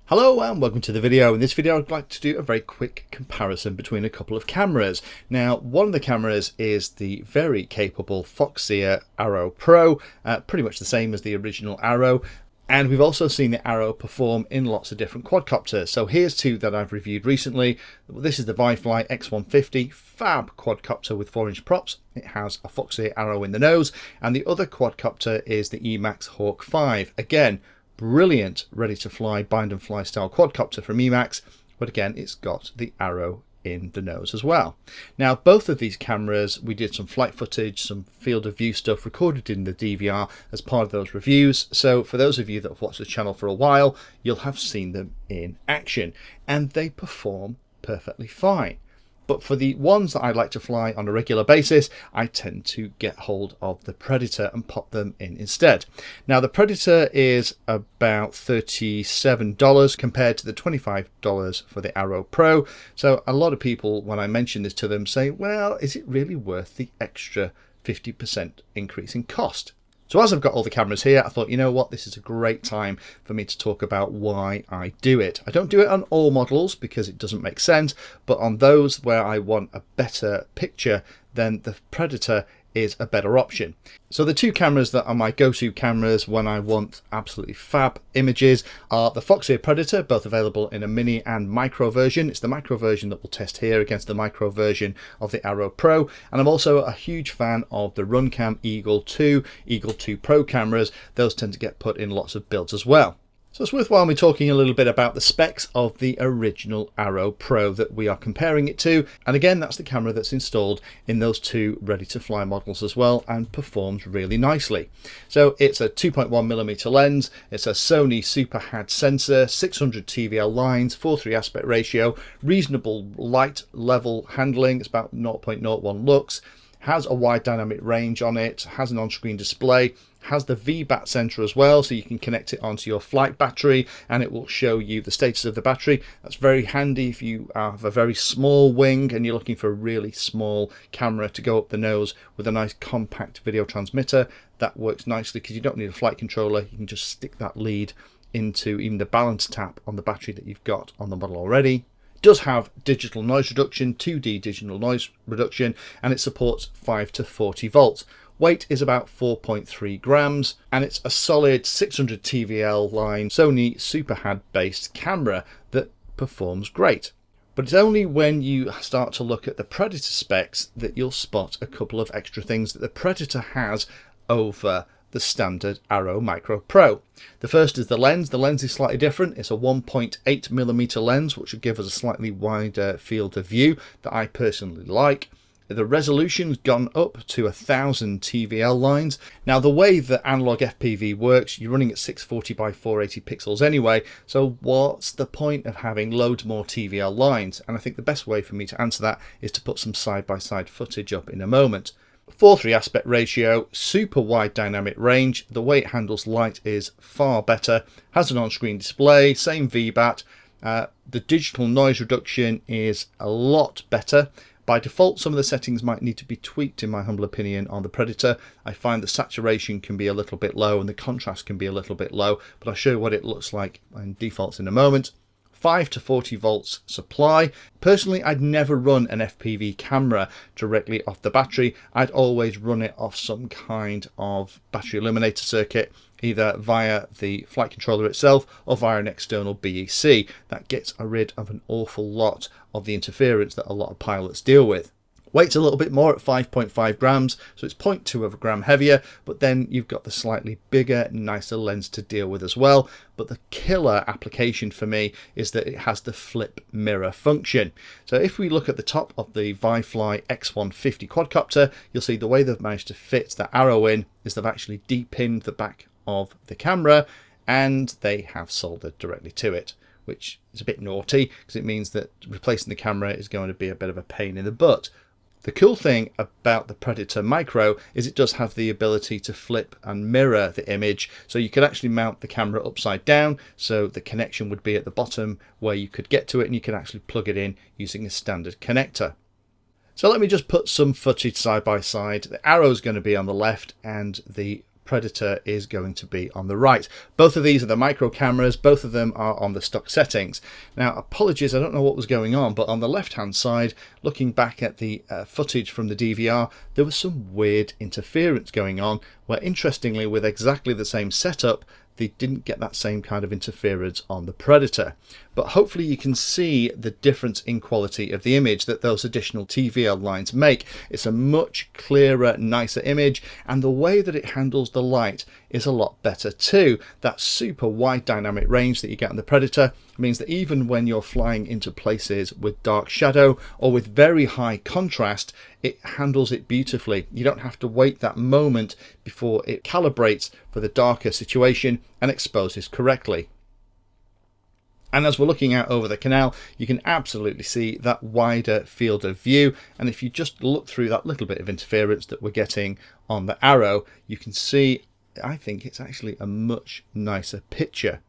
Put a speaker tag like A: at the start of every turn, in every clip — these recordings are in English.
A: Hello and welcome to the video. In this video I'd like to do a very quick comparison between a couple of cameras. Now one of the cameras is the very capable Foxeer Arrow Pro, pretty much the same as the original Arrow, and we've also seen the Arrow perform in lots of different quadcopters. So here's two that I've reviewed recently. This is the Vifly X150 fab quadcopter with 4-inch props. It has a Foxeer Arrow in the nose, and the other quadcopter is the Emax Hawk 5. Again, brilliant ready to fly bind and fly style quadcopter from Emax, but again it's got the Arrow in the nose as well. Now both of these cameras, we did some flight footage, some field of view stuff recorded in the DVR as part of those reviews, so for those of you that have watched the channel for a while you'll have seen them in action and they perform perfectly fine. But for the ones that I like to fly on a regular basis, I tend to get hold of the Predator and pop them in instead. Now the Predator is about $37 compared to the $25 for the Arrow Pro. So a lot of people, when I mention this to them, say, well, is it really worth the extra 50% increase in cost? So as I've got all the cameras here, I thought, you know what, this is a great time for me to talk about why I do it. I don't do it on all models because it doesn't make sense, but on those where I want a better picture, then the Predator is a better option. So the two cameras that are my go-to cameras when I want absolutely fab images are the Foxeer Predator, both available in a mini and micro version. It's the micro version that we'll test here against the micro version of the Arrow Pro, and I'm also a huge fan of the Runcam Eagle 2 Pro cameras. Those tend to get put in lots of builds as well. So it's worthwhile me talking a little bit about the specs of the original Arrow Pro that we are comparing it to. And again, that's the camera that's installed in those two ready-to-fly models as well and performs really nicely. So it's a 2.1mm lens, it's a Sony Super HAD sensor, 600 TVL lines, 4:3 aspect ratio, reasonable light level handling, it's about 0.01 lux, has a wide dynamic range on it, has an on-screen display, has the VBAT sensor as well, so you can connect it onto your flight battery and it will show you the status of the battery. That's very handy if you have a very small wing and you're looking for a really small camera to go up the nose with a nice compact video transmitter. That works nicely because you don't need a flight controller. You can just stick that lead into even the balance tap on the battery that you've got on the model already. It does have digital noise reduction, 2D digital noise reduction, and it supports 5 to 40 volts. Weight is about 4.3 grams, and it's a solid 600 TVL line Sony Super HAD based camera that performs great. But it's only when you start to look at the Predator specs that you'll spot a couple of extra things that the Predator has over the standard Arrow Micro Pro. The first is the lens. The lens is slightly different. It's a 1.8mm lens, which will give us a slightly wider field of view that I personally like. The resolution's gone up to 1000 TVL lines. Now the way that analog FPV works, you're running at 640 by 480 pixels anyway, so what's the point of having loads more TVL lines? And I think the best way for me to answer that is to put some side-by-side footage up in a moment. 4:3 aspect ratio, super wide dynamic range, the way it handles light is far better, has an on-screen display, same VBAT, the digital noise reduction is a lot better. By default, some of the settings might need to be tweaked in my humble opinion on the Predator. I find the saturation can be a little bit low and the contrast can be a little bit low, but I'll show you what it looks like in defaults in a moment. 5 to 40 volts supply. Personally, I'd never run an FPV camera directly off the battery. I'd always run it off some kind of battery eliminator circuit, either via the flight controller itself or via an external BEC. That gets rid of an awful lot of the interference that a lot of pilots deal with. Weight's a little bit more at 5.5 grams, so it's 0.2 of a gram heavier, but then you've got the slightly bigger, nicer lens to deal with as well. But the killer application for me is that it has the flip mirror function. So if we look at the top of the Vifly X150 quadcopter, you'll see the way they've managed to fit that Arrow in is they've actually depinned the back of the camera and they have soldered directly to it, which is a bit naughty because it means that replacing the camera is going to be a bit of a pain in the butt. The cool thing about the Predator Micro is it does have the ability to flip and mirror the image, so you could actually mount the camera upside down, so the connection would be at the bottom where you could get to it and you can actually plug it in using a standard connector. So let me just put some footage side by side. The Arrow is going to be on the left and the Predator is going to be on the right. Both of these are the micro cameras, both of them are on the stock settings. Now apologies, I don't know what was going on, but on the left hand side, looking back at the footage from the DVR, there was some weird interference going on where, interestingly, with exactly the same setup, they didn't get that same kind of interference on the Predator. But hopefully you can see the difference in quality of the image that those additional TVL lines make. It's a much clearer, nicer image, and the way that it handles the light is a lot better too. That super wide dynamic range that you get on the Predator means that even when you're flying into places with dark shadow or with very high contrast, it handles it beautifully. You don't have to wait that moment before it calibrates for the darker situation and exposes correctly. And as we're looking out over the canal, you can absolutely see that wider field of view. And if you just look through that little bit of interference that we're getting on the Arrow, you can see, I think it's actually a much nicer picture.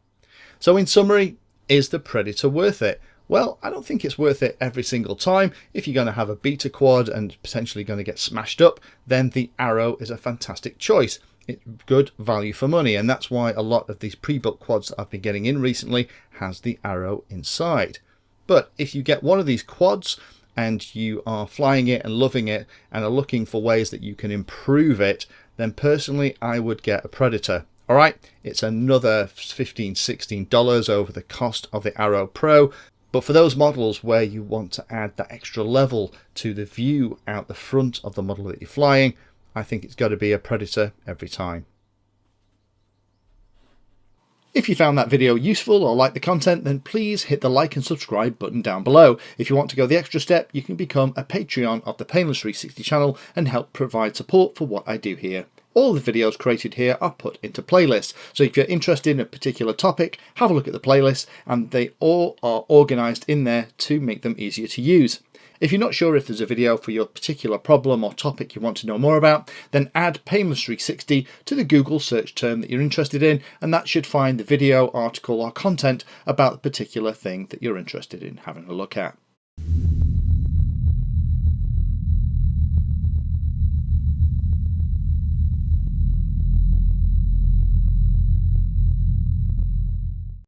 A: So in summary, is the Predator worth it? Well, I don't think it's worth it every single time. If you're going to have a beta quad and potentially going to get smashed up, then the Arrow is a fantastic choice. It's good value for money, and that's why a lot of these pre-built quads that I've been getting in recently has the Arrow inside. But if you get one of these quads and you are flying it and loving it and are looking for ways that you can improve it, then personally I would get a Predator. All right, it's another $15, $16 over the cost of the Arrow Pro. But for those models where you want to add that extra level to the view out the front of the model that you're flying, I think it's got to be a Predator every time. If you found that video useful or like the content, then please hit the like and subscribe button down below. If you want to go the extra step, you can become a Patreon of the Painless 360 channel and help provide support for what I do here. All the videos created here are put into playlists, so if you're interested in a particular topic, have a look at the playlist, and they all are organised in there to make them easier to use. If you're not sure if there's a video for your particular problem or topic you want to know more about, then add Painless 360 to the Google search term that you're interested in, and that should find the video, article or content about the particular thing that you're interested in having a look at.